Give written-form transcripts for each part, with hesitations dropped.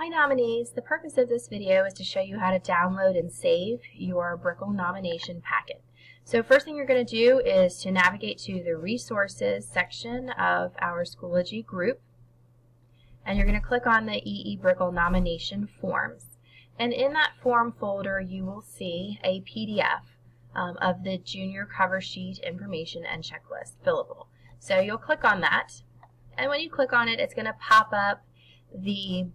Hi nominees, the purpose of this video is to show you how to download and save your Brickell nomination packet. So first thing you're going to do is to navigate to the resources section of our Schoology group, and you're going to click on the EE Brickell nomination forms. And in that form folder you will see a PDF of the junior cover sheet information and checklist fillable. So you'll click on that, and when you click on it, it's going to pop up the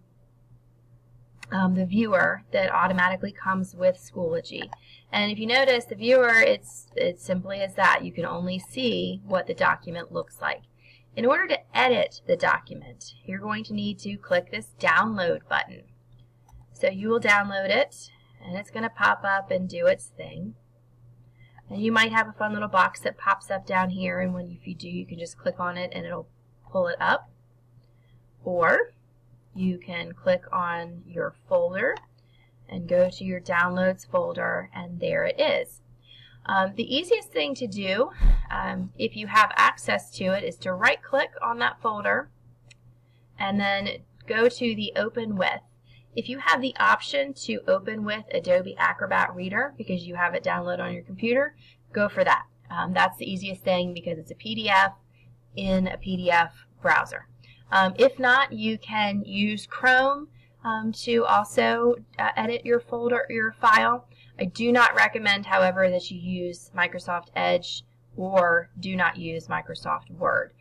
viewer that automatically comes with Schoology. And if you notice, the viewer, it's simply as that. You can only see what the document looks like. In order to edit the document, you're going to need to click this download button. So you will download it, and it's going to pop up and do its thing. And you might have a fun little box that pops up down here, and if you do, you can just click on it and it'll pull it up. Or you can click on your folder and go to your downloads folder, and there it is. The easiest thing to do, if you have access to it, is to right click on that folder and then go to the open with. If you have the option to open with Adobe Acrobat Reader because you have it downloaded on your computer, go for that. That's the easiest thing because it's a PDF in a PDF browser. If not, you can use Chrome to also edit your folder, your file. I do not recommend, however, that you use Microsoft Edge or do not use Microsoft Word.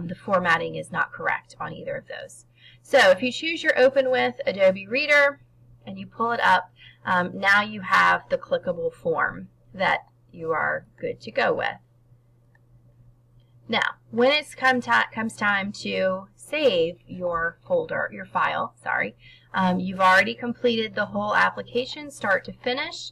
The formatting is not correct on either of those. So if you choose your Open with Adobe Reader and you pull it up, now you have the clickable form that you are good to go with. Now, when it comes time to save your folder, your file, you've already completed the whole application start to finish.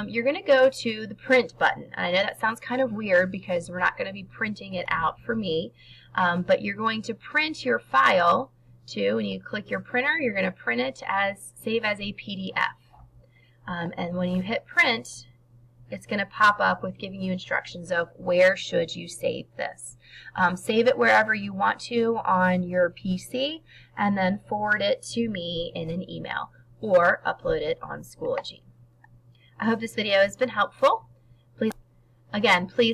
You're going to go to the print button. I know that sounds kind of weird because we're not going to be printing it out for me, but you're going to print your file to, when you click your printer, you're going to print it as, save as a PDF. And when you hit print, it's going to pop up with giving you instructions of where should you save this. Save it wherever you want to on your PC and then forward it to me in an email or upload it on Schoology. I hope this video has been helpful. Please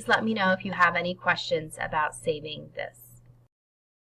let me know if you have any questions about saving this.